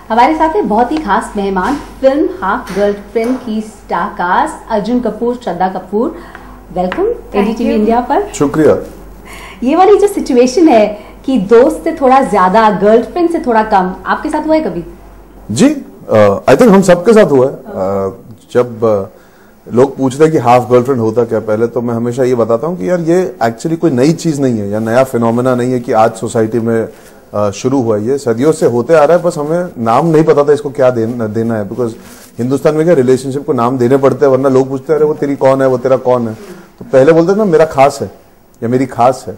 हमारे साथ है बहुत ही खास मेहमान, फिल्म हाफ गर्लफ्रेंड की star cast Arjun Kapoor, Shraddha Kapoor. Welcome एडीटीवी India पर। शुक्रिया। ये वाली जो सिचुएशन है कि दोस्त से थोड़ा ज्यादा, गर्लफ्रेंड से थोड़ा कम, आपके साथ हुआ है कभी? जी, आई थिंक हम सबके साथ हुआ है। जब लोग पूछते हैं कि हाफ गर्लफ्रेंड होता क्या, पहले तो मैं हमेशा ये बताता हूँ कि यार ये एक्चुअली कोई नई चीज नहीं है या नया फिनोमेना नहीं है कि आज सोसाइटी में शुरू हुआ। ये सदियों से होते आ रहा है, बस हमें नाम नहीं पता था इसको क्या देना है। बिकॉज हिंदुस्तान में क्या रिलेशनशिप को नाम देने पड़ते हैं, वरना लोग पूछते हैं अरे वो तेरी कौन है, वो तेरा कौन है। तो पहले बोलते थे ना मेरा खास है या मेरी खास है,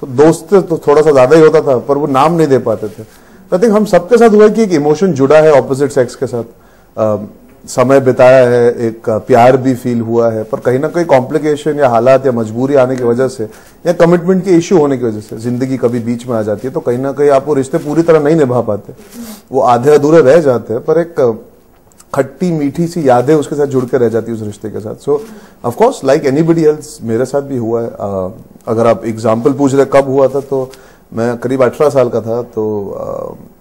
तो दोस्त तो थोड़ा सा ज्यादा ही होता था, पर वो नाम नहीं दे पाते थे। तो आई थिंक हम सबके साथ हुआ है कि एक इमोशन जुड़ा है ऑपोजिट सेक्स के साथ, समय बिताया है, एक प्यार भी फील हुआ है, पर कहीं ना कहीं कॉम्प्लिकेशन या हालात या मजबूरी आने की वजह से या कमिटमेंट के इश्यू होने की वजह से जिंदगी कभी बीच में आ जाती है, तो कहीं ना कहीं आप वो रिश्ते पूरी तरह नहीं निभा पाते, वो आधे अधूरे रह जाते हैं, पर एक खट्टी मीठी सी यादें उसके साथ जुड़ के रह जाती है उस रिश्ते के साथ। सो of course like anybody else मेरे साथ भी हुआ है। अगर आप एग्जाम्पल पूछ रहे कब हुआ था, तो मैं करीब 18 साल का था। तो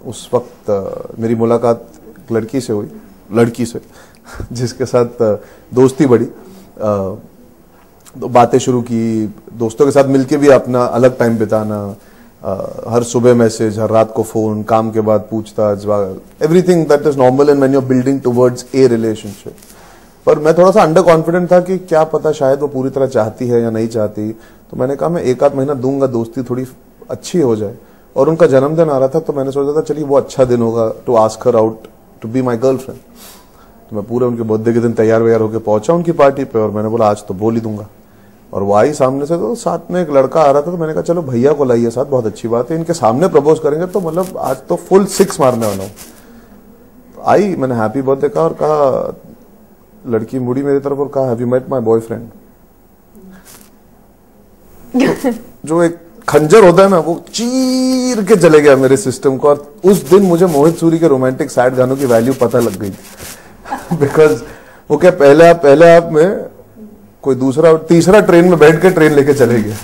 उस वक्त मेरी मुलाकात एक लड़की से हुई, जिसके साथ दोस्ती बढ़ी, तो बातें शुरू की, दोस्तों के साथ मिलके भी अपना अलग टाइम बिताना, हर सुबह मैसेज, हर रात को फोन, काम के बाद पूछताछ, everything that is normal and when you are building towards a relationship. पर मैं थोड़ा सा अंडर कॉन्फिडेंट था कि क्या पता शायद वो पूरी तरह चाहती है या नहीं चाहती। तो मैंने कहा मैं 1 आध महीना दूंगा, दोस्ती थोड़ी अच्छी हो जाए। और उनका जन्मदिन आ रहा था, तो मैंने सोचा था चलिए वो अच्छा दिन होगा to ask her out to be my girlfriend. तो मैं पूरे उनके बर्थडे के दिन तैयार वैयार होकर पहुंचा उनकी पार्टी पे, और मैंने बोला आज तो बोल ही दूंगा। और वो आई सामने से, तो साथ में एक लड़का आ रहा था, तो मैंने कहा चलो भैया को लाइए साथ, बहुत अच्छी बात है, इनके सामने प्रपोज करेंगे तो मतलब आज तो फुल 6 मारने वाला हूं। तो आई, मैंने हैप्पी बर्थडे कहा और कहा, लड़की मुड़ी मेरी तरफ और कहा have you met my boyfriend. जो एक खंजर होता है ना, वो चीर के चले गया मेरे सिस्टम को। और उस दिन मुझे मोहित सूरी के रोमांटिक सैड गानों की वैल्यू पता लग गई। बिकॉज वो क्या पहले आप में कोई दूसरा तीसरा ट्रेन में बैठ के ट्रेन लेके चले गया।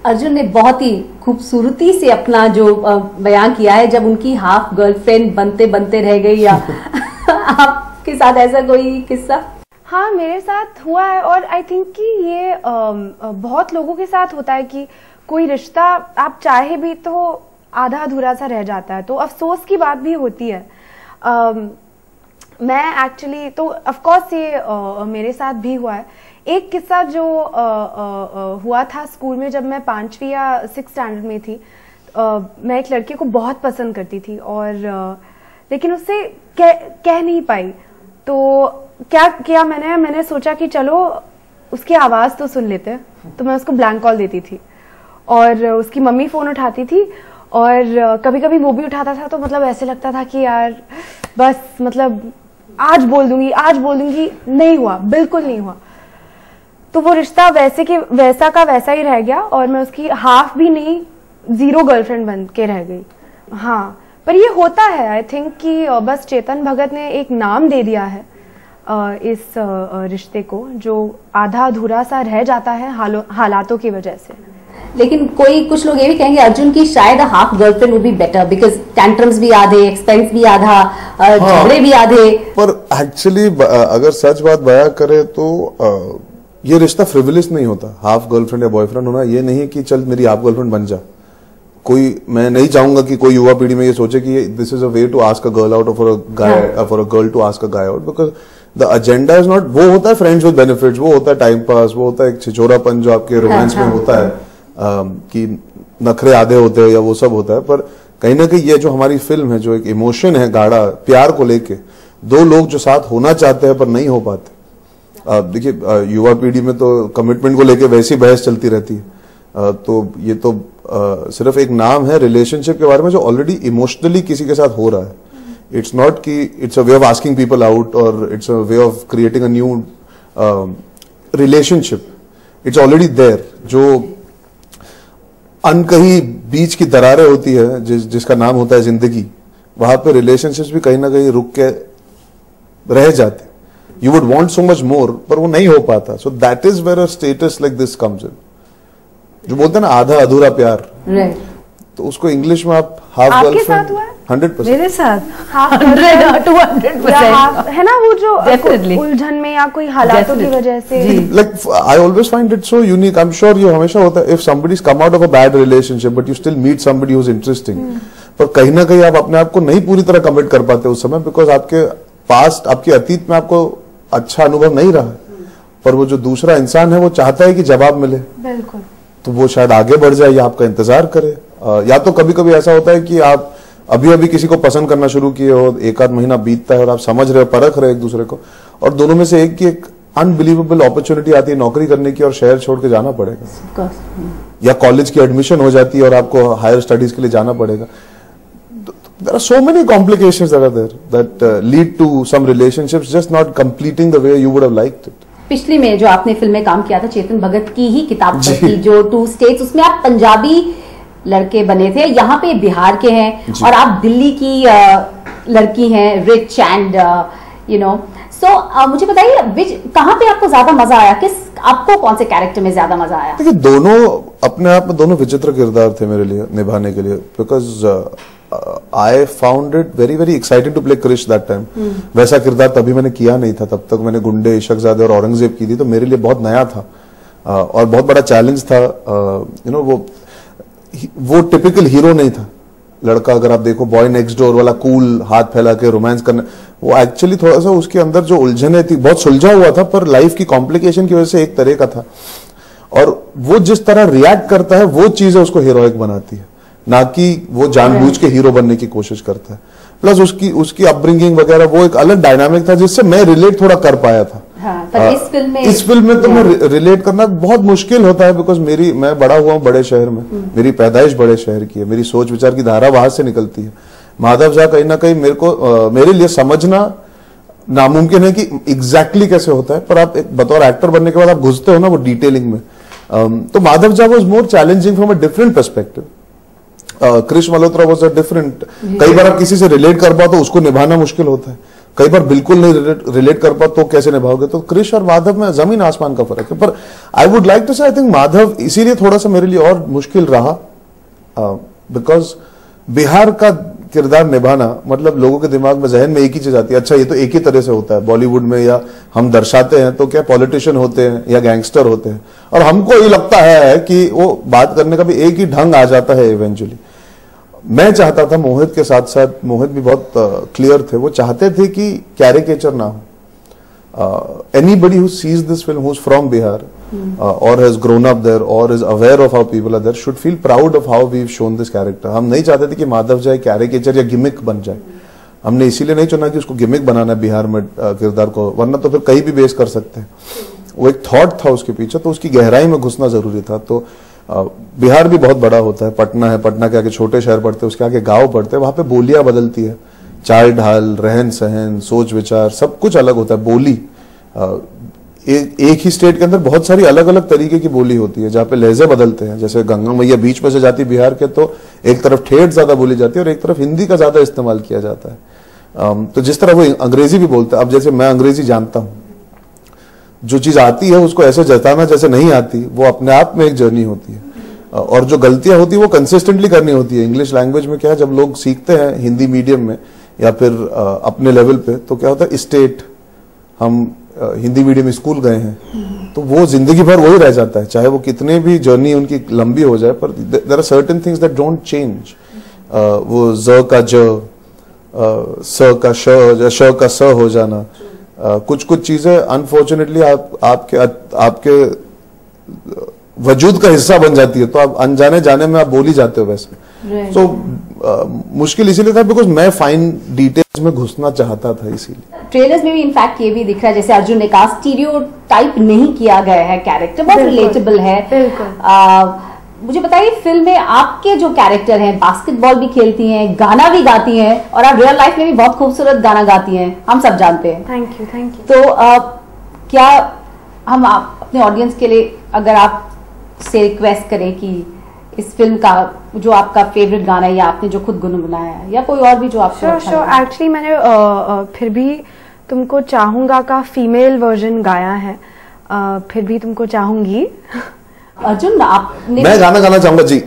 अर्जुन ने बहुत ही खूबसूरती से अपना जो बयान किया है, जब उनकी हाफ गर्लफ्रेंड बनते बनते रह गई, या आपके साथ ऐसा कोई किस्सा? हाँ, मेरे साथ हुआ है, और आई थिंक कि ये बहुत लोगों के साथ होता है कि कोई रिश्ता आप चाहे भी तो आधा अधूरा सा रह जाता है, तो अफसोस की बात भी होती है। मैं एक्चुअली तो ऑफ कोर्स ये मेरे साथ भी हुआ है। एक किस्सा जो हुआ था स्कूल में, जब मैं 5वीं या 6th स्टैंडर्ड में थी। मैं एक लड़के को बहुत पसंद करती थी, और लेकिन उससे कह नहीं पाई। तो क्या किया मैंने सोचा कि चलो उसकी आवाज तो सुन लेते हैं। तो मैं उसको ब्लैंक कॉल देती थी, और उसकी मम्मी फोन उठाती थी, और कभी कभी वो भी उठाता था। तो मतलब ऐसे लगता था कि यार बस मतलब आज बोल दूंगी। नहीं हुआ, बिल्कुल नहीं हुआ। तो वो रिश्ता वैसा का वैसा ही रह गया, और मैं उसकी हाफ भी नहीं, 0 गर्लफ्रेंड बन के रह गई। हाँ, पर ये होता है। आई थिंक कि बस चेतन भगत ने एक नाम दे दिया है इस रिश्ते को, जो आधा अधूरा सा रह जाता है हालातों की वजह से। लेकिन कुछ लोग ये भी कहेंगे अर्जुन की शायद half girlfriend would be better, because tantrums भी आधे, एक्सपेंस भी आधा, झगड़े भी आधे। पर एक्चुअली अगर सच बात बयां करे तो ये रिश्ता फ्रिवलिस नहीं होता। हाफ गर्लफ्रेंड या बॉयफ्रेंड होना ये नहीं कि चल मेरी हाफ गर्लफ्रेंड बन जा। मैं नहीं चाहूंगा कि कोई युवा पीढ़ी में ये सोचे कि this is a way to ask a girl out, for a girl to ask a guy out, because the agenda is not, वो होता है फ्रेंड्स विद बेनिफिट्स, वो होता है टाइम पास, वो होता है एक छिछोरापन जो आपके रोमांस में होता है, कि नखरे आधे होते हैं या वो सब होता है। पर कहीं ना कहीं ये जो हमारी फिल्म है, जो एक इमोशन है गाढ़ा प्यार को लेके, 2 लोग जो साथ होना चाहते हैं पर नहीं हो पाते। देखिए युवा पीढ़ी में तो कमिटमेंट को लेके वैसी बहस चलती रहती है। तो ये तो सिर्फ एक नाम है रिलेशनशिप के बारे में, जो ऑलरेडी इमोशनली किसी के साथ हो रहा है। इट्स नॉट कि it's a way of asking people out, और it's a way of creating a new relationship. It's already there. जो अनकही बीच की दरारें होती है, जिसका नाम होता है जिंदगी, वहां पे रिलेशनशिप्स भी कहीं ना कहीं रुक के रह जाते। You would want so much more, पर वो नहीं हो पाता। So that is where a status like this comes in, जो बोलते हैं ना आधा अधूरा प्यार। तो उसको इंग्लिश में आप हाफ आपके गर्लफ्रेंड। साथ हुआ है? 100%। मेरे साथ 200% है ना, वो जो Definitely. उलझन में या कोई हालातों की वजह से। Like I always find it so unique. I'm sure ये हमेशा होता है, if somebody's come out of a bad relationship but you still meet somebody who's interesting, पर कहीं ना कहीं आप अपने आप को नहीं पूरी तरह कमिट कर पाते उस समय, बिकॉज आपके पास्ट, आपके अतीत में आपको अच्छा अनुभव नहीं रहा, पर वो जो दूसरा इंसान है वो चाहता है कि जवाब मिले, बिल्कुल, तो वो शायद आगे बढ़ जाए या आपका इंतजार करे। या तो कभी कभी ऐसा होता है कि आप अभी अभी किसी को पसंद करना शुरू किए हो, एक आध महीना बीतता है और आप समझ रहे हो, परख रहे हो एक दूसरे को, और दोनों में से एक की एक अनबिलीवेबल अपॉर्चुनिटी आती है नौकरी करने की और शहर छोड़ के जाना पड़ेगा, या कॉलेज की एडमिशन हो जाती है और आपको हायर स्टडीज के लिए जाना पड़ेगा। There are so many complications that are there that lead to some relationships just not completing the way you would have liked it. पिछली में जो आपने फिल्म में काम किया था चेतन भगत की ही किताब पर थी, जो 2 स्टेट्स, उसमें आप पंजाबी लड़के बने थे, यहाँ पे बिहार के हैं और आप दिल्ली की लड़की हैं, रिच एंड यू नो। सो मुझे बताइए कहाँ पे आपको ज्यादा मजा आया, आपको कौन से कैरेक्टर में ज्यादा मजा आया? देखिए दोनों अपने आप में दोनों विचित्र किरदार थे मेरे लिए निभाने के लिए, because I found it very very exciting to play Krish that time. वैसा किरदार तभी मैंने किया नहीं था, तब तक मैंने गुंडे, इशकजादे और औरंगजेब की थी, तो मेरे लिए बहुत नया था और बहुत बड़ा चैलेंज था। यू नो वो टिपिकल हीरो नहीं था लड़का, अगर आप देखो बॉय नेक्स्ट डोर वाला कूल हाथ फैला के रोमांस करना, वो एक्चुअली थोड़ा सा उसके अंदर जो उलझने थी, बहुत सुलझा हुआ था पर लाइफ की कॉम्प्लिकेशन की वजह से एक तरह का था, और वो जिस तरह रिएक्ट करता है वो चीजें उसको हीरोइक बनाती है, ना कि वो जानबूझ के हीरो बनने की कोशिश करता है। प्लस उसकी अपब्रिंगिंग वगैरह वो एक अलग डायनामिक था जिससे मैं रिलेट थोड़ा कर पाया था। हाँ, पर इस फिल्म में तो मैं रिलेट करना बहुत मुश्किल होता है, बिकॉज मैं बड़ा हुआ हूँ बड़े शहर में, मेरी पैदाइश बड़े शहर की है, मेरी सोच विचार की धारा वहां से निकलती है। माधव झा कहीं ना कहीं मेरे लिए समझना नामुमकिन है कि एग्जैक्टली कैसे होता है, पर आप एक बतौर एक्टर बनने के बाद आप घुसते हो ना वो डिटेलिंग में, तो Madhav Jha was more challenging from a different perspective. Krish Malhotra was a different. कई बार आप किसी से रिलेट कर पाओ तो उसको निभाना मुश्किल होता है, कई बार बिल्कुल नहीं रिलेट कर पाओ तो कैसे निभाओगे, तो क्रिश और माधव में जमीन आसमान का फर्क है। पर आई वुड लाइक टू से आई थिंक माधव इसीलिए थोड़ा सा मेरे लिए और मुश्किल रहा, बिकॉज बिहार का किरदार निभाना मतलब लोगों के दिमाग में जहन में एक ही चीज आती है, अच्छा ये तो एक ही तरह से होता है बॉलीवुड में, या हम दर्शाते हैं तो क्या पॉलिटिशियन होते हैं या गैंगस्टर होते हैं, और हमको ये लगता है कि वो बात करने का भी एक ही ढंग आ जाता है इवेंचुअली। मैं चाहता था मोहित के साथ साथ, मोहित भी बहुत क्लियर थे, वो चाहते थे कि कैरिकेचर ना हो। Anybody who sees this film who is from Bihar और हैज ग्रोन अप देयर और is aware of how people are there should feel proud of how we have shown this character. हम नहीं चाहते थे कि माधव जाए कैरिकेचर या गिमिक बन जाए, हमने इसीलिए नहीं चुना कि उसको गिमिक बनाना है बिहार में किरदार को, वरना तो फिर कहीं भी बेस कर सकते हैं। वो एक थॉट था उसके पीछे, तो उसकी गहराई में घुसना जरूरी था। तो बिहार भी बहुत बड़ा होता है, पटना है, पटना के आगे छोटे शहर पड़ते हैं, उसके आगे गांव पड़ते हैं, वहां पे बोलियां बदलती है, चाल ढाल, रहन सहन, सोच विचार सब कुछ अलग होता है। बोली एक ही स्टेट के अंदर बहुत सारी अलग अलग तरीके की बोली होती है, जहाँ पे लहजे बदलते हैं। जैसे गंगा मैया बीच में से जाती बिहार के, तो एक तरफ ठेठ ज्यादा बोली जाती है और एक तरफ हिंदी का ज्यादा इस्तेमाल किया जाता है। तो जिस तरह वो अंग्रेजी भी बोलते हैं, अब जैसे मैं अंग्रेजी जानता हूँ, जो चीज आती है उसको ऐसे जताना जैसे नहीं आती, वो अपने आप में एक जर्नी होती है, और जो गलतियां होती है वो कंसिस्टेंटली करनी होती है। इंग्लिश लैंग्वेज में क्या है, जब लोग सीखते हैं हिंदी मीडियम में या फिर अपने लेवल पे, तो क्या होता है स्टेट, हम हिंदी मीडियम स्कूल गए हैं, तो वो जिंदगी भर वही रह जाता है, चाहे वो कितने भी जर्नी उनकी लंबी हो जाए, पर there are certain things that don't change. वो ज का ज, स का श का स हो जाना, कुछ कुछ चीजें अनफॉर्चुनेटली आपके वजूद का हिस्सा बन जाती है, तो आप अनजाने जाने में आप बोल ही जाते हो वैसे। तो मुश्किल इसीलिए था बिकॉज मैं फाइन डिटेल्स में घुसना चाहता था, इसीलिए। ट्रेलर्स में भी इनफैक्ट ये भी दिख रहा है, जैसे अर्जुन ने कहा, स्टीरियोटाइप नहीं किया गया है, कैरेक्टर बहुत रिलेटेबल है। मुझे बताइए फिल्म में आपके जो कैरेक्टर हैं, बास्केटबॉल भी खेलती हैं, गाना भी गाती हैं, और आप रियल लाइफ में भी बहुत खूबसूरत गाना गाती हैं, हम सब जानते हैं। Thank you. तो क्या हम अपने ऑडियंस के लिए अगर आप से रिक्वेस्ट करें कि इस फिल्म का जो आपका फेवरेट गाना है, या आपने जो खुद गुनगुनाया है, या कोई और भी जो आपको अच्छा लगा? एक्चुअली मैंने फिर भी तुमको चाहूंगा का फीमेल वर्जन गाया है, फिर भी तुमको चाहूंगी। अर्जुन आपने, मैं गाना गाना चाहूंगा जी।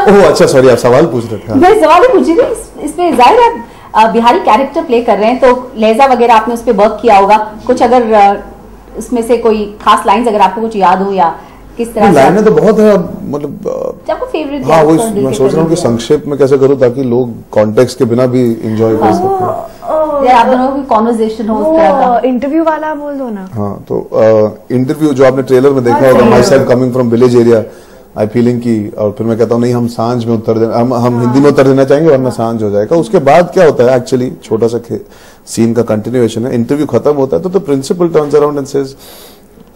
ओह अच्छा, सॉरी, आप सवाल पूछ रहे थे। मैं सवाल ही पूछ रही थी। इसमें जाहिर है बिहारी कैरेक्टर प्ले कर रहे हैं, तो लहजा वगैरह आपने उस पर वर्क किया होगा कुछ, अगर उसमें से कोई खास लाइंस अगर आपको कुछ याद हो, या किस तरह से? लाइनें तो बहुत है, मतलब आपको फेवरेट? हाँ, वो मैं सोच रहा हूँ कि संक्षेप में कैसे करूँ ताकि लोग कॉन्टेक्स्ट के बिना भी एंजॉय कर सकें। आप दोनों की कॉन्वर्सेशन हो उस तरह का। इंटरव्यू वाला बोल दो ना। हाँ, तो इंटरव्यू जो आपने ट्रेलर में देखा होगा, my self coming from village area, I feeling की, और फिर मैं कहता हूँ नहीं, हम सांझ में उत्तर देना, हम हिंदी में उत्तर देना चाहेंगे वरना सांझ हो जाएगा। उसके बाद क्या होता है, एक्चुअली छोटा सा सीन का कंटिन्यूएशन है। इंटरव्यू खत्म होता है तो principal turns around and says,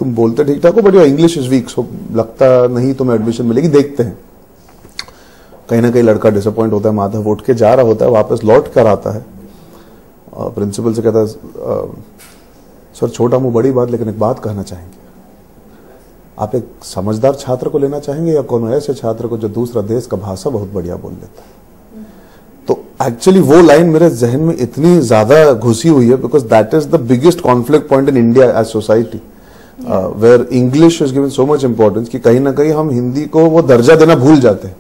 तुम बोलते ठीक ठाक हो but your English is weak, so लगता नहीं तुम्हें एडमिशन मिलेगी, देखते हैं। कहीं ना कहीं लड़का डिसअपॉइंट होता है, माधव उठ के जा रहा होता है, वापस लौट कर आता है, प्रिंसिपल से कहता है, सर छोटा मुंह बड़ी बात, लेकिन एक बात कहना चाहेंगे, आप एक समझदार छात्र को लेना चाहेंगे या कौन ऐसे छात्र को जो दूसरा देश का भाषा बहुत बढ़िया बोल लेता है? तो एक्चुअली वो लाइन मेरे जहन में इतनी ज्यादा घुसी हुई है, because that is the biggest conflict point in India as society, where English is given so much importance कि कहीं ना कहीं हम हिंदी को वो दर्जा देना भूल जाते हैं।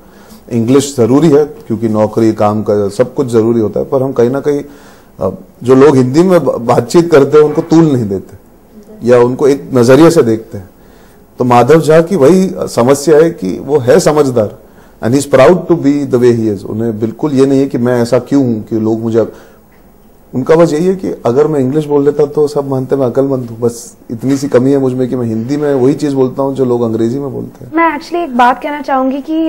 इंग्लिश जरूरी है क्योंकि नौकरी, काम का सब कुछ जरूरी होता है, पर हम कहीं ना कहीं जो लोग हिंदी में बातचीत करते हैं उनको तूल नहीं देते या उनको एक नजरिए से देखते हैं। तो माधव झा की वही समस्या है कि वो है समझदार and he is proud to be the way he is. उन्हें बिल्कुल ये नहीं है कि मैं ऐसा क्यों हूं कि लोग मुझे, उनका बस यही है कि अगर मैं इंग्लिश बोल लेता तो सब मानते मैं अकलमंद हूं, बस इतनी सी कमी है मुझ में कि मैं हिंदी में वही चीज बोलता हूं जो लोग अंग्रेजी में बोलते हैं। मैं एक्चुअली एक बात कहना चाहूंगी कि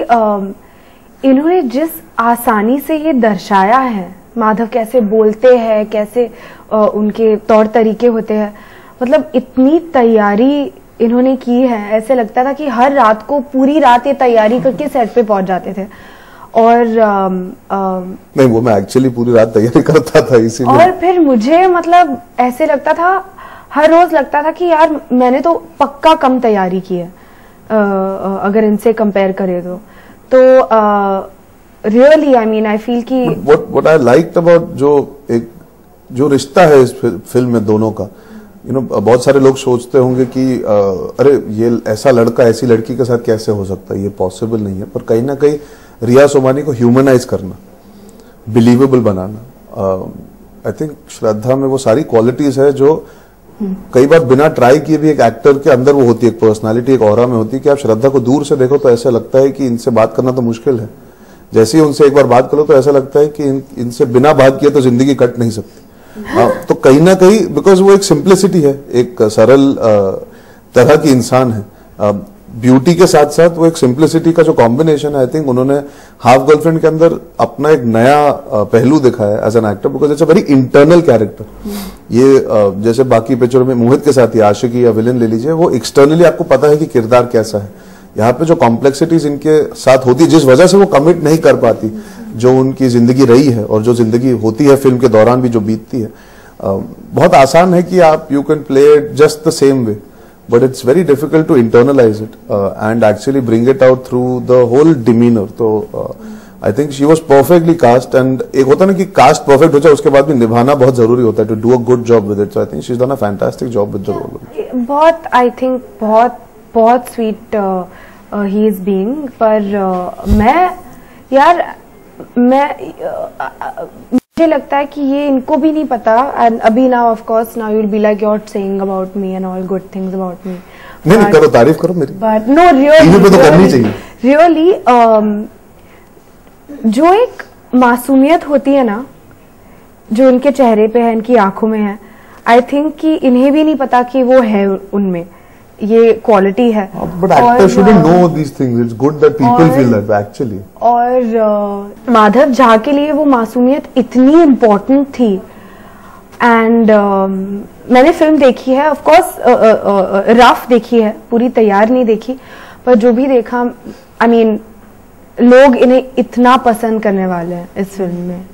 इन्होंने जिस आसानी से ये दर्शाया है माधव कैसे बोलते हैं, कैसे उनके तौर तरीके होते हैं, मतलब इतनी तैयारी इन्होंने की है, ऐसे लगता था कि हर रात को पूरी रात ये तैयारी करके सेट पे पहुंच जाते थे। और नहीं, वो मैं एक्चुअली पूरी रात तैयारी करता था इसीलिए। और फिर मुझे मतलब ऐसे लगता था, हर रोज लगता था कि यार मैंने तो पक्का कम तैयारी की है अगर इनसे कंपेयर करें तो really I mean I feel कि व्हाट आई लाइक्ड अबाउट जो रिश्ता है इस फिल्म में दोनों का, बहुत सारे लोग सोचते होंगे कि अरे ये ऐसा लड़का ऐसी लड़की के साथ कैसे हो सकता है, ये पॉसिबल नहीं है, पर कहीं ना कहीं रिया सोमानी को ह्यूमनाइज करना, बिलीवेबल बनाना, आई थिंक श्रद्धा में वो सारी क्वालिटीज है जो कई बार बिना ट्राई किए भी एक एक्टर के अंदर वो होती है, एक पर्सनालिटी, एक ऑरा में होती है कि आप श्रद्धा को दूर से देखो तो ऐसा लगता है कि इनसे बात करना तो मुश्किल है, जैसे ही उनसे एक बार बात करो तो ऐसा लगता है कि इनसे बिना बात किए तो जिंदगी कट नहीं सकती। तो कहीं ना कहीं बिकॉज वो एक सिंप्लिसिटी है, एक सरल तरह की इंसान है, ब्यूटी के साथ साथ वो एक सिंप्लिसिटी का जो कॉम्बिनेशन है, आई थिंक उन्होंने हाफ गर्लफ्रेंड के अंदर अपना एक नया पहलू दिखाया है as an actor, because it's a very internal character. ये जैसे बाकी पिक्चरों में मोहित के साथ ही आशिकी या विलन ले लीजिए, वो एक्सटर्नली आपको पता है कि किरदार कैसा है, यहाँ पे जो कॉम्प्लेक्सिटीज इनके साथ होती है जिस वजह से वो कमिट नहीं कर पाती, जो उनकी जिंदगी रही है और जो जिंदगी होती है फिल्म के दौरान भी जो बीतती है, बहुत आसान है कि आप you can play it just the same way, but it's very difficult to internalise it and actually bring it out through the whole demeanour. तो I think she was perfectly cast, and एक होता है ना कि cast perfect हो जाए उसके बाद भी निभाना बहुत जरूरी होता है, to do a good job with it. So I think she is done a fantastic job with the role. बहुत आई थिंक बहुत स्वीट ही इज बीइंग, पर मुझे लगता है कि ये इनको भी नहीं पता, एंड अभी now of course now you will be like you are saying about me and all good things about me. नहीं करो, तारीफ करो मेरी, बट नो रियली तो करनी चाहिए। रियली जो एक मासूमियत होती है ना जो इनके चेहरे पे है, इनकी आंखों में है, आई थिंक कि इन्हें भी नहीं पता कि वो है, उनमें ये क्वालिटी है। But actor shouldn't know these things, it's good that people feel that actually. और माधव झा के लिए वो मासूमियत इतनी इम्पोर्टेंट थी, एंड मैंने फिल्म देखी है, ऑफ कोर्स रफ देखी है, पूरी तैयार नहीं देखी, पर जो भी देखा आई मीन लोग इन्हें इतना पसंद करने वाले हैं इस फिल्म में।